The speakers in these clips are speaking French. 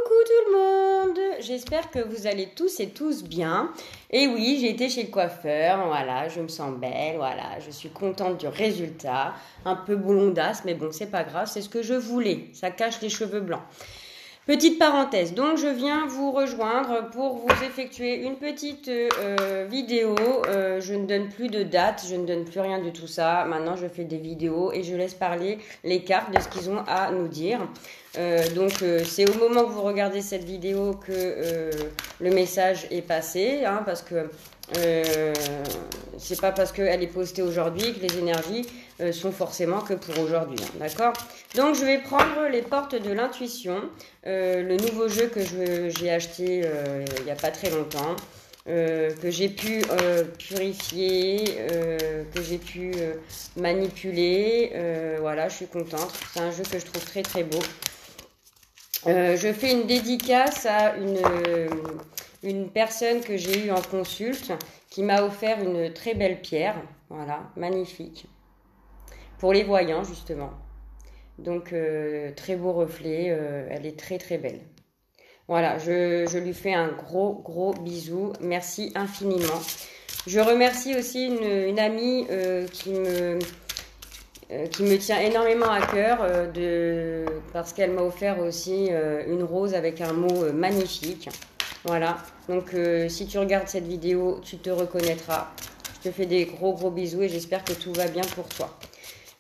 tout le monde, j'espère que vous allez tous et tous bien. Et oui, j'ai été chez le coiffeur, voilà, je me sens belle, voilà, je suis contente du résultat. Un peu boulondasse, mais bon, c'est pas grave, c'est ce que je voulais, ça cache les cheveux blancs. Petite parenthèse, donc je viens vous rejoindre pour vous effectuer une petite vidéo. Je ne donne plus de date, je ne donne plus rien de tout ça. Maintenant, je fais des vidéos et je laisse parler les cartes de ce qu'ils ont à nous dire. C'est au moment que vous regardez cette vidéo que le message est passé, hein, parce que c'est pas parce qu'elle est postée aujourd'hui que les énergies sont forcément que pour aujourd'hui, hein, d'accord? Donc je vais prendre les portes de l'intuition, le nouveau jeu que j'ai acheté il n'y a pas très longtemps, que j'ai pu purifier, que j'ai pu manipuler, voilà, je suis contente. C'est un jeu que je trouve très très beau. Je fais une dédicace à une personne que j'ai eue en consulte qui m'a offert une très belle pierre, voilà, magnifique, pour les voyants justement. Donc très beau reflet, elle est très très belle. Voilà, je lui fais un gros bisou, merci infiniment. Je remercie aussi une amie qui me tient énormément à cœur parce qu'elle m'a offert aussi une rose avec un mot magnifique. Voilà, donc si tu regardes cette vidéo, tu te reconnaîtras. Je te fais des gros bisous et j'espère que tout va bien pour toi.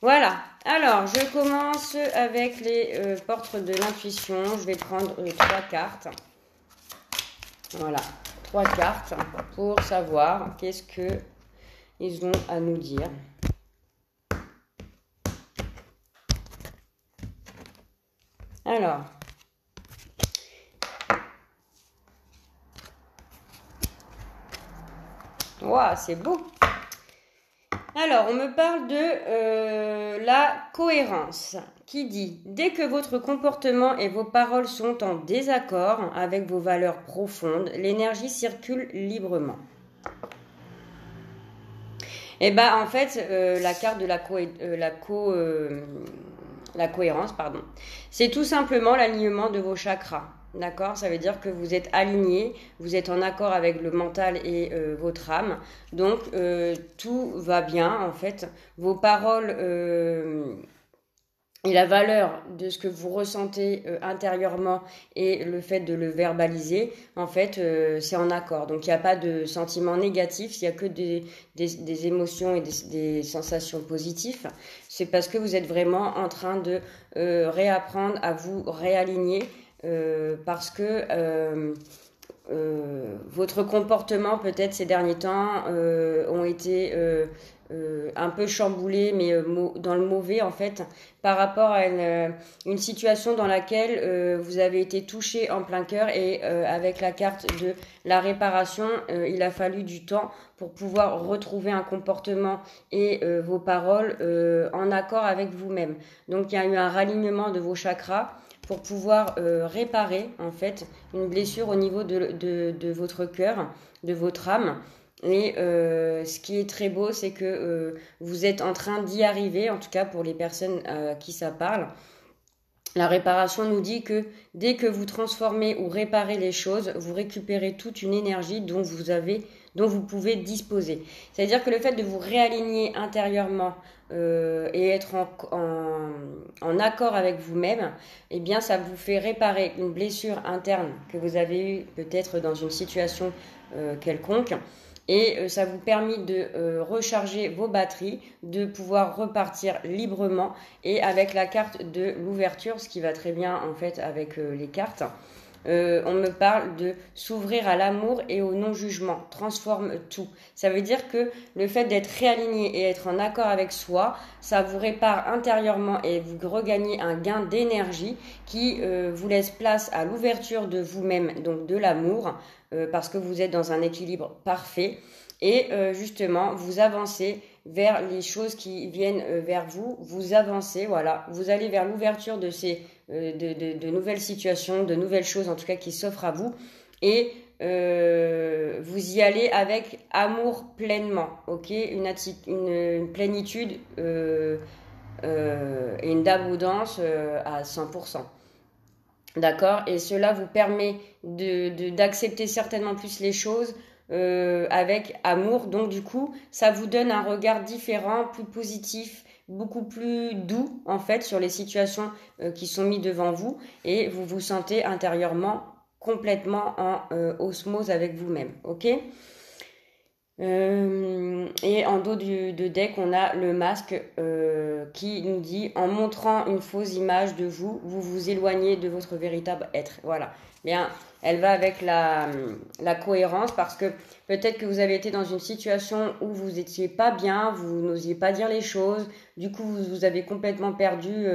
Voilà, alors je commence avec les portes de l'intuition. Je vais prendre 3 cartes. Voilà, 3 cartes pour savoir qu'est-ce qu'ils ont à nous dire. Alors, waouh, c'est beau. Alors, on me parle de la cohérence, qui dit « Dès que votre comportement et vos paroles sont en désaccord avec vos valeurs profondes, l'énergie circule librement. » Et bien, en fait, la carte de la cohérence, pardon, c'est tout simplement l'alignement de vos chakras. D'accord, ça veut dire que vous êtes aligné, vous êtes en accord avec le mental et votre âme. Donc tout va bien en fait. Vos paroles et la valeur de ce que vous ressentez intérieurement et le fait de le verbaliser, en fait, c'est en accord. Donc il n'y a pas de sentiments négatifs, il n'y a que des émotions et des sensations positives. C'est parce que vous êtes vraiment en train de réapprendre à vous réaligner. Parce que votre comportement peut-être ces derniers temps ont été un peu chamboulés, mais dans le mauvais en fait, par rapport à une situation dans laquelle vous avez été touché en plein cœur et avec la carte de la réparation, il a fallu du temps pour pouvoir retrouver un comportement et vos paroles en accord avec vous-même. Donc il y a eu un ralignement de vos chakras pour pouvoir réparer en fait une blessure au niveau de votre cœur, de votre âme. Et ce qui est très beau, c'est que vous êtes en train d'y arriver, en tout cas pour les personnes à qui ça parle. La réparation nous dit que dès que vous transformez ou réparez les choses, vous récupérez toute une énergie dont vous pouvez disposer. C'est-à-dire que le fait de vous réaligner intérieurement et être en accord avec vous-même, eh bien, ça vous fait réparer une blessure interne que vous avez eue peut-être dans une situation quelconque. Et ça vous permet de recharger vos batteries, de pouvoir repartir librement et avec la carte de l'ouverture, ce qui va très bien en fait avec les cartes. On me parle de s'ouvrir à l'amour et au non-jugement, transforme tout. Ça veut dire que le fait d'être réaligné et être en accord avec soi, ça vous répare intérieurement et vous regagnez un gain d'énergie qui vous laisse place à l'ouverture de vous-même, donc de l'amour, parce que vous êtes dans un équilibre parfait. Et justement, vous avancez vers les choses qui viennent vers vous, vous avancez, voilà, vous allez vers l'ouverture de ces de nouvelles situations, de nouvelles choses en tout cas qui s'offrent à vous et vous y allez avec amour pleinement, ok, une plénitude et une abondance à 100%. D'accord? Et cela vous permet d'accepter certainement plus les choses avec amour. Donc du coup, ça vous donne un regard différent, plus positif, beaucoup plus doux en fait sur les situations qui sont mises devant vous et vous vous sentez intérieurement complètement en osmose avec vous-même. Ok? Et en dos de deck, on a le masque qui nous dit en montrant une fausse image de vous, vous vous éloignez de votre véritable être. Voilà. Bien, elle va avec la cohérence parce que peut-être que vous avez été dans une situation où vous n'étiez pas bien, vous n'osiez pas dire les choses, du coup vous avez complètement perdu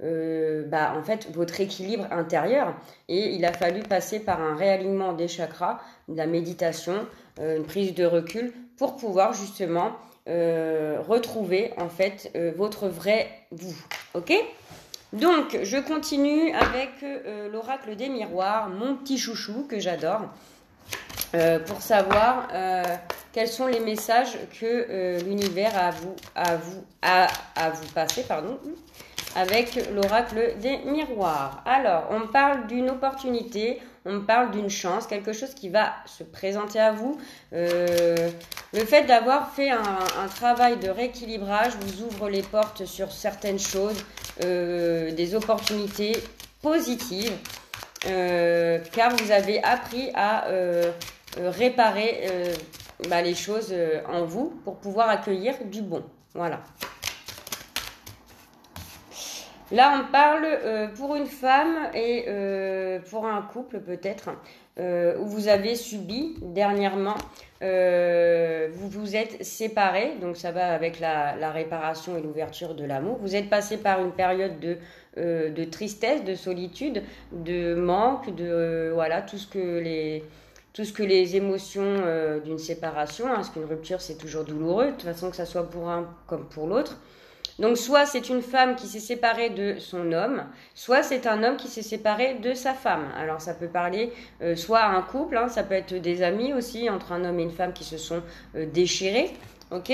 en fait votre équilibre intérieur et il a fallu passer par un réalignement des chakras, de la méditation, une prise de recul pour pouvoir justement retrouver en fait votre vrai vous. Ok? Donc je continue avec l'oracle des miroirs, mon petit chouchou que j'adore, pour savoir quels sont les messages que l'univers a à vous passer, pardon, avec l'oracle des miroirs. Alors, on parle d'une opportunité, on parle d'une chance, quelque chose qui va se présenter à vous. Le fait d'avoir fait un travail de rééquilibrage vous ouvre les portes sur certaines choses, des opportunités positives, car vous avez appris à réparer les choses en vous pour pouvoir accueillir du bon. Voilà. Là, on parle pour une femme et pour un couple peut-être, où vous avez subi dernièrement, vous vous êtes séparés, donc ça va avec la réparation et l'ouverture de l'amour. Vous êtes passé par une période de tristesse, de solitude, de manque, de voilà tout ce que les émotions d'une séparation, hein, parce qu'une rupture c'est toujours douloureux, de toute façon que ça soit pour un comme pour l'autre. Donc soit c'est une femme qui s'est séparée de son homme, soit c'est un homme qui s'est séparé de sa femme. Alors ça peut parler soit à un couple, hein, ça peut être des amis aussi, entre un homme et une femme qui se sont déchirés, ok.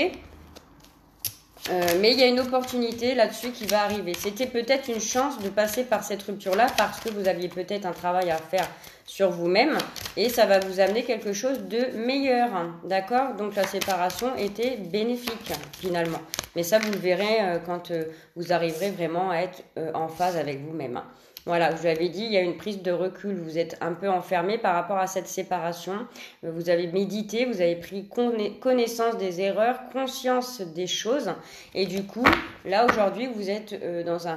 Mais il y a une opportunité là-dessus qui va arriver. C'était peut-être une chance de passer par cette rupture-là parce que vous aviez peut-être un travail à faire sur vous-même et ça va vous amener quelque chose de meilleur, d'accord? Donc la séparation était bénéfique finalement. Mais ça, vous le verrez quand vous arriverez vraiment à être en phase avec vous-même. Voilà, je vous l'avais dit, il y a une prise de recul, vous êtes un peu enfermé par rapport à cette séparation, vous avez médité, vous avez pris connaissance des erreurs, conscience des choses, et du coup, là aujourd'hui, vous êtes dans un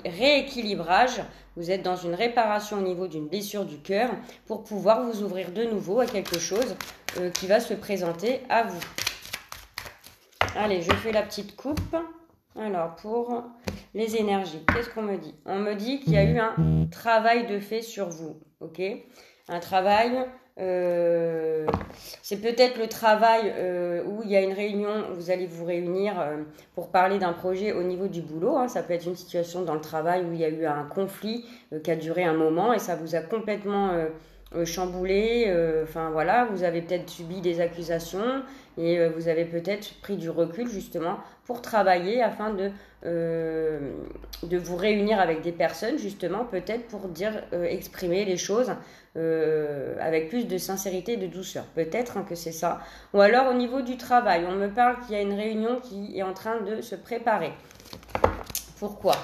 rééquilibrage, vous êtes dans une réparation au niveau d'une blessure du cœur pour pouvoir vous ouvrir de nouveau à quelque chose qui va se présenter à vous. Allez, je fais la petite coupe. Alors, pour les énergies, qu'est-ce qu'on me dit? On me dit qu'il y a eu un travail de fait sur vous, ok? Un travail, c'est peut-être le travail où il y a une réunion, vous allez vous réunir pour parler d'un projet au niveau du boulot. Hein. Ça peut être une situation dans le travail où il y a eu un conflit qui a duré un moment et ça vous a complètement chamboulé. Enfin voilà, vous avez peut-être subi des accusations et vous avez peut-être pris du recul justement pour travailler afin de vous réunir avec des personnes justement peut-être pour dire exprimer les choses avec plus de sincérité et de douceur. Peut-être que c'est ça. Ou alors au niveau du travail, on me parle qu'il y a une réunion qui est en train de se préparer. Pourquoi ?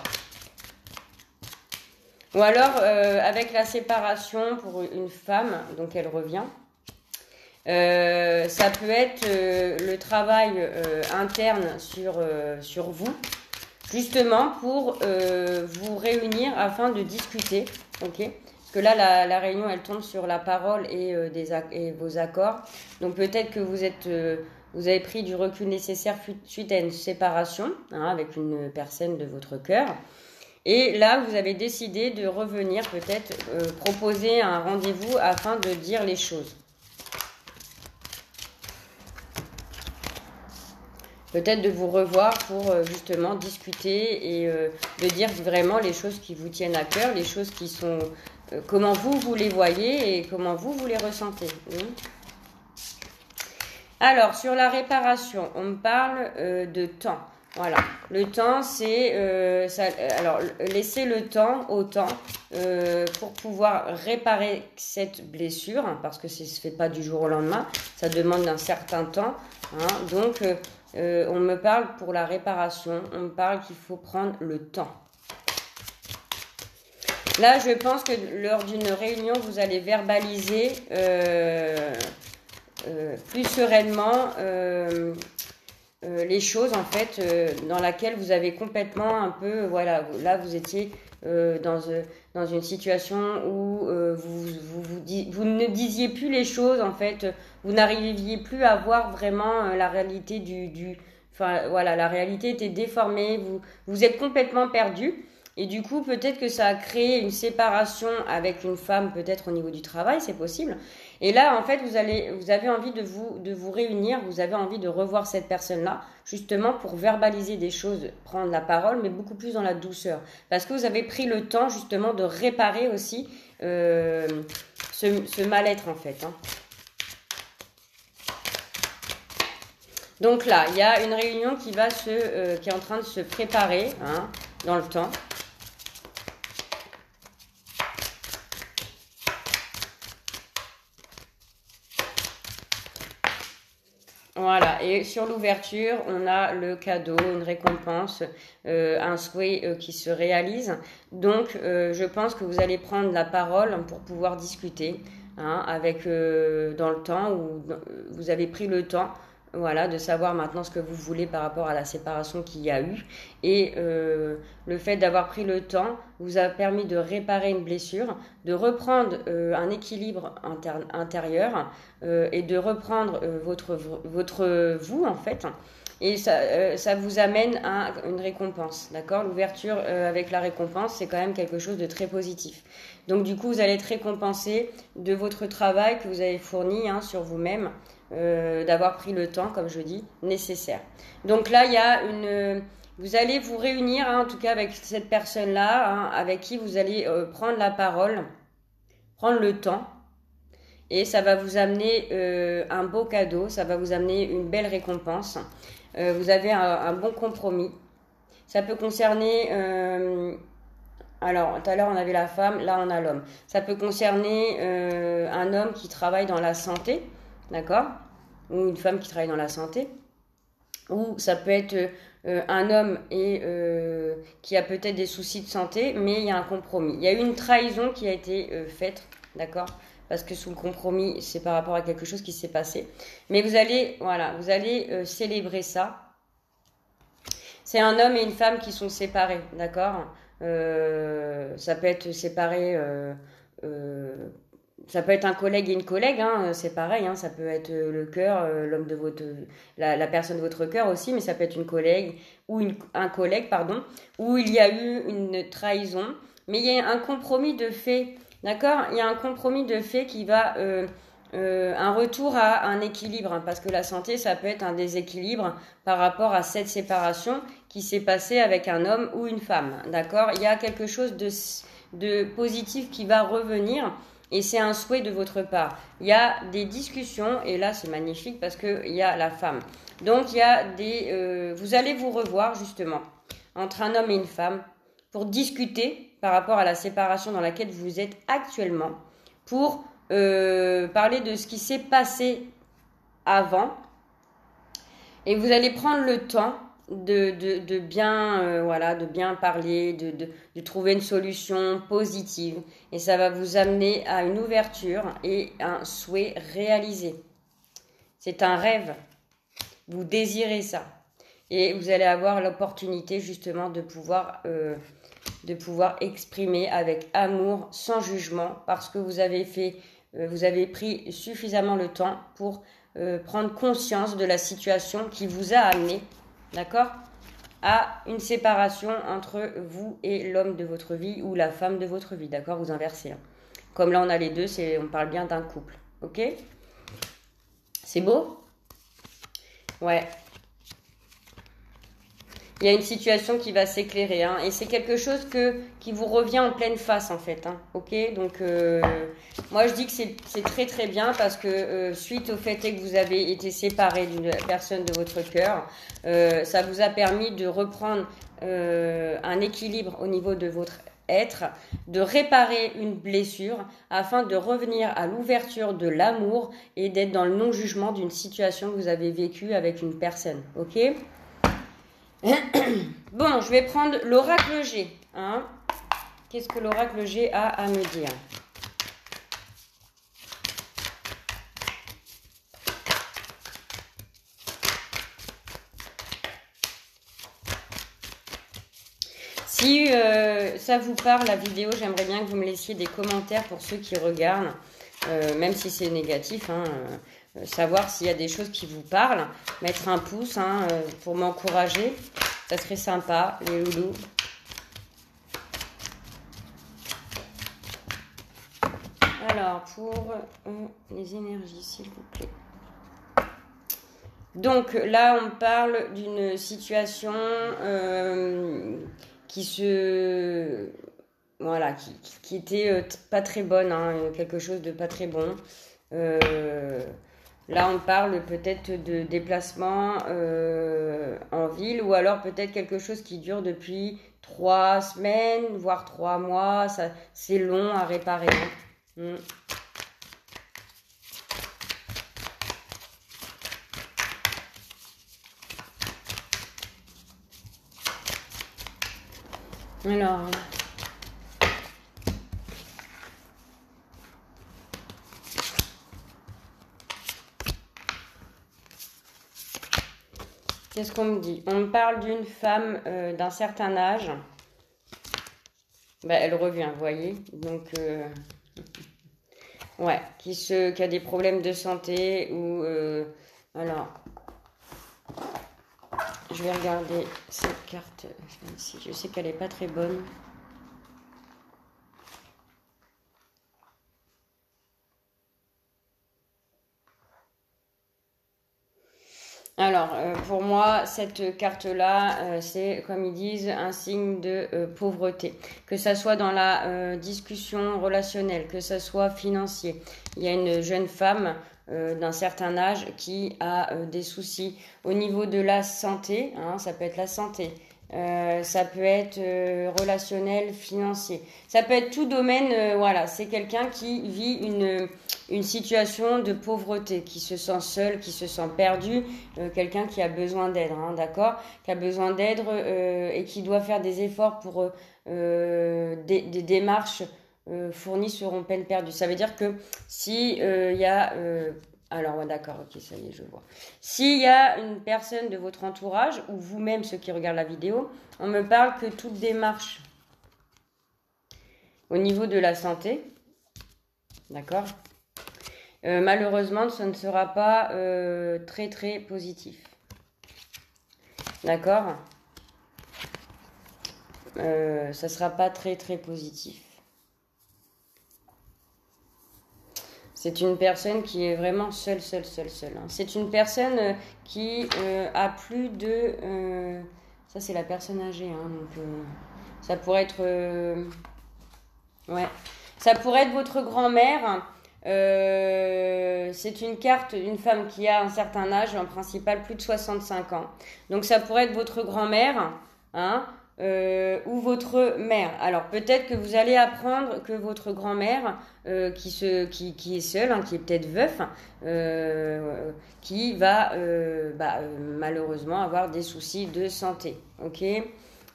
Ou alors avec la séparation pour une femme, donc elle revient. Ça peut être le travail interne sur vous, justement pour vous réunir afin de discuter, ok? Parce que là, la réunion, elle tombe sur la parole et vos accords. Donc peut-être que vous avez pris du recul nécessaire suite à une séparation avec une personne de votre cœur. Et là, vous avez décidé de revenir peut-être proposer un rendez-vous afin de dire les choses. Peut-être de vous revoir pour justement discuter et de dire vraiment les choses qui vous tiennent à cœur, les choses qui sont comment vous les voyez et comment vous les ressentez. Oui. Alors, sur la réparation, on me parle de temps. Voilà, le temps, c'est... alors, laissez le temps au temps pour pouvoir réparer cette blessure, hein, parce que ça ne se fait pas du jour au lendemain, ça demande un certain temps. Hein, donc, on me parle pour la réparation, on me parle qu'il faut prendre le temps. Là, je pense que lors d'une réunion, vous allez verbaliser plus sereinement les choses, en fait, dans laquelle vous avez complètement un peu, voilà, là, vous étiez dans une situation où vous ne disiez plus les choses, en fait, vous n'arriviez plus à voir vraiment la réalité enfin, voilà, la réalité était déformée, vous êtes complètement perdu. Et du coup, peut-être que ça a créé une séparation avec une femme, peut-être au niveau du travail, c'est possible. Et là, en fait, vous avez envie de vous réunir, vous avez envie de revoir cette personne-là, justement pour verbaliser des choses, prendre la parole, mais beaucoup plus dans la douceur. Parce que vous avez pris le temps, justement, de réparer aussi ce mal-être, en fait. Hein. Donc là, il y a une réunion qui est en train de se préparer hein, dans le temps. Voilà, et sur l'ouverture, on a le cadeau, une récompense, un souhait qui se réalise. Donc, je pense que vous allez prendre la parole pour pouvoir discuter hein, dans le temps où vous avez pris le temps voilà, de savoir maintenant ce que vous voulez par rapport à la séparation qu'il y a eu. Et le fait d'avoir pris le temps vous a permis de réparer une blessure, de reprendre un équilibre intérieur et de reprendre votre vous en fait. Et ça vous amène à une récompense, d'accord? L'ouverture avec la récompense, c'est quand même quelque chose de très positif. Donc du coup, vous allez être récompensé de votre travail que vous avez fourni hein, sur vous-même, d'avoir pris le temps, comme je dis, nécessaire. Donc là, il y a vous allez vous réunir, hein, en tout cas avec cette personne-là, hein, avec qui vous allez prendre la parole, prendre le temps. Et ça va vous amener un beau cadeau, ça va vous amener une belle récompense. Vous avez un bon compromis. Ça peut concerner... alors, tout à l'heure, on avait la femme, là, on a l'homme. Ça peut concerner un homme qui travaille dans la santé, d'accord? Ou une femme qui travaille dans la santé. Ou ça peut être un homme qui a peut-être des soucis de santé, mais il y a un compromis. Il y a eu une trahison qui a été faite, d'accord? Parce que sous le compromis, c'est par rapport à quelque chose qui s'est passé. Mais vous allez célébrer ça. C'est un homme et une femme qui sont séparés, d'accord? Ça peut être séparé, ça peut être un collègue et une collègue, hein, c'est pareil, hein, ça peut être le cœur, l'homme de la personne de votre cœur aussi, mais ça peut être une collègue ou un collègue, pardon, où il y a eu une trahison, mais il y a un compromis de fait. D'accord? Il y a un compromis de fait qui va un retour à un équilibre, hein, parce que la santé, ça peut être un déséquilibre par rapport à cette séparation qui s'est passée avec un homme ou une femme. D'accord? Il y a quelque chose de positif qui va revenir et c'est un souhait de votre part. Il y a des discussions et là, c'est magnifique parce qu'il y a la femme. Donc, il y a vous allez vous revoir justement entre un homme et une femme pour discuter par rapport à la séparation dans laquelle vous êtes actuellement, pour parler de ce qui s'est passé avant. Et vous allez prendre le temps de bien parler, de trouver une solution positive. Et ça va vous amener à une ouverture et un souhait réalisé. C'est un rêve. Vous désirez ça. Et vous allez avoir l'opportunité justement de pouvoir exprimer avec amour, sans jugement, parce que vous avez pris suffisamment le temps pour prendre conscience de la situation qui vous a amené, d'accord, à une séparation entre vous et l'homme de votre vie ou la femme de votre vie, d'accord, vous inversez. Hein. Comme là on a les deux, on parle bien d'un couple, ok? C'est beau? Ouais. Il y a une situation qui va s'éclairer, hein, et c'est quelque chose qui vous revient en pleine face, en fait. Hein, ok, donc moi je dis que c'est très très bien parce que suite au fait que vous avez été séparé d'une personne de votre cœur, ça vous a permis de reprendre un équilibre au niveau de votre être, de réparer une blessure afin de revenir à l'ouverture de l'amour et d'être dans le non-jugement d'une situation que vous avez vécue avec une personne. Ok? Bon, je vais prendre l'oracle G. Hein. Qu'est-ce que l'oracle G a à me dire? Si ça vous parle, la vidéo, j'aimerais bien que vous me laissiez des commentaires pour ceux qui regardent, même si c'est négatif, hein, savoir s'il y a des choses qui vous parlent, mettre un pouce hein, pour m'encourager, ça serait sympa, les loulous. Alors, pour les énergies, s'il vous plaît. Donc là, on parle d'une situation voilà, qui était pas très bonne, hein, quelque chose de pas très bon. Là, on parle peut-être de déplacement en ville ou alors peut-être quelque chose qui dure depuis 3 semaines, voire 3 mois. C'est long à réparer. Hein. Alors, qu'est-ce qu'on me dit? On me parle d'une femme d'un certain âge. Bah, elle revient, vous voyez. Donc, ouais, qui a des problèmes de santé ou... alors, je vais regarder cette carte. Je sais qu'elle n'est pas très bonne. Alors, pour moi, cette carte-là, c'est, comme ils disent, un signe de pauvreté. Que ça soit dans la discussion relationnelle, que ça soit financier. Il y a une jeune femme d'un certain âge qui a des soucis au niveau de la santé. Hein, ça peut être la santé. Ça peut être relationnel, financier. Ça peut être tout domaine, voilà. C'est quelqu'un qui vit une situation de pauvreté, qui se sent seul, qui se sent perdu, quelqu'un qui a besoin d'aide, hein, d'accord? Qui a besoin d'aide et qui doit faire des efforts pour des démarches fournies seront peine perdue. Ça veut dire que si il y a alors, ouais, d'accord, ok, ça y est, je vois. S'il y a une personne de votre entourage, ou vous-même, ceux qui regardent la vidéo, on me parle que toute démarche au niveau de la santé, d'accord, malheureusement, ça ne sera pas très, très positif. D'accord, ça ne sera pas très, très positif. C'est une personne qui est vraiment seule. Hein. C'est une personne qui a plus de... ça, c'est la personne âgée. Hein, donc, ça pourrait être... ouais. Ça pourrait être votre grand-mère. C'est une carte d'une femme qui a un certain âge, en principal plus de 65 ans. Donc, ça pourrait être votre grand-mère. Hein, ou votre mère. Alors peut-être que vous allez apprendre que votre grand-mère qui est seule, hein, qui est peut-être veuf, qui va malheureusement avoir des soucis de santé. Ok,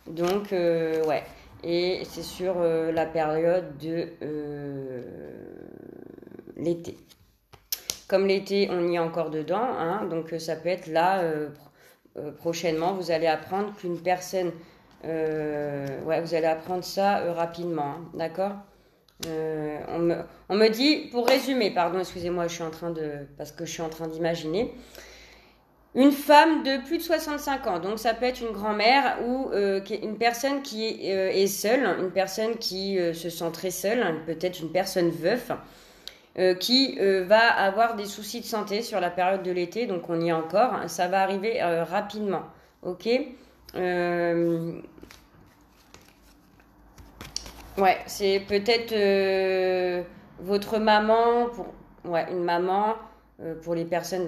donc ouais. Et c'est sur la période de l'été. Comme l'été, on y est encore dedans, hein, donc ça peut être là prochainement. Vous allez apprendre qu'une personne ouais, vous allez apprendre ça rapidement, hein, d'accord? On me dit, pour résumer, pardon, excusez-moi, parce que je suis en train d'imaginer, une femme de plus de 65 ans, donc ça peut être une grand-mère ou une personne qui est seule, une personne qui se sent très seule, peut-être une personne veuf, qui va avoir des soucis de santé sur la période de l'été, donc on y est encore, ça va arriver rapidement, ok? Ouais, c'est peut-être votre maman, ouais, une maman pour les personnes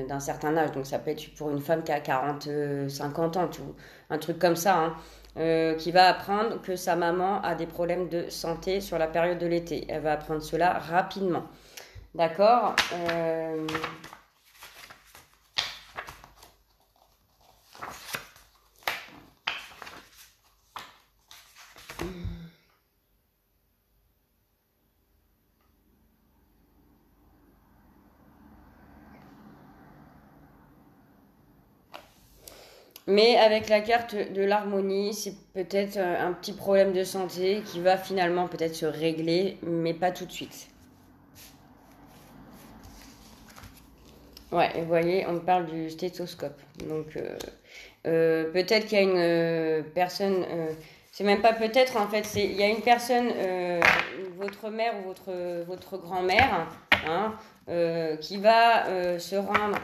d'un certain âge. Donc ça peut être pour une femme qui a 40, 50 ans, un truc comme ça, hein, qui va apprendre que sa maman a des problèmes de santé sur la période de l'été. Elle va apprendre cela rapidement. D'accord. Mais avec la carte de l'harmonie, c'est peut-être un petit problème de santé qui va finalement peut-être se régler, mais pas tout de suite. Ouais, et vous voyez, on parle du stéthoscope. Donc, peut-être qu'il y a une personne, c'est même pas peut-être en fait, il y a une personne, votre mère ou votre grand-mère, hein, qui va se rendre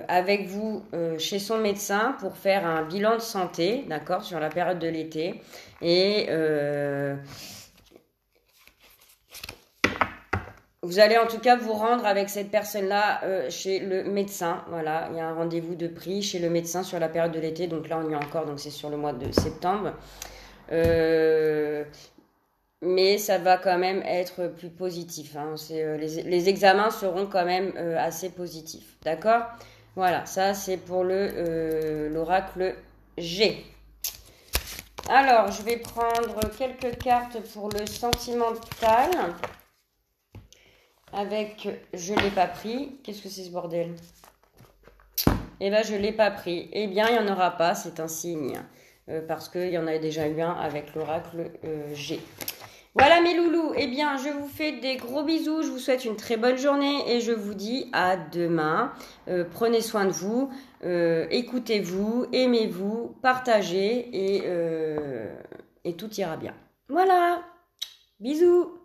avec vous chez son médecin pour faire un bilan de santé, d'accord, sur la période de l'été. Et vous allez en tout cas vous rendre avec cette personne-là chez le médecin. Voilà, il y a un rendez-vous de pris chez le médecin sur la période de l'été. Donc là, on y est encore, donc c'est sur le mois de septembre. Mais ça va quand même être plus positif, hein. Les examens seront quand même assez positifs. D'accord? Voilà, ça c'est pour l'oracle G. Alors, je vais prendre quelques cartes pour le sentimental. Avec je l'ai pas pris. Qu'est-ce que c'est ce bordel? Eh ben, je l'ai pas pris. Eh bien, il n'y en aura pas, c'est un signe. Parce qu'il y en a déjà eu un avec l'oracle G. Voilà mes loulous, eh bien je vous fais des gros bisous, je vous souhaite une très bonne journée et je vous dis à demain. Prenez soin de vous, écoutez-vous, aimez-vous, partagez et tout ira bien. Voilà, bisous.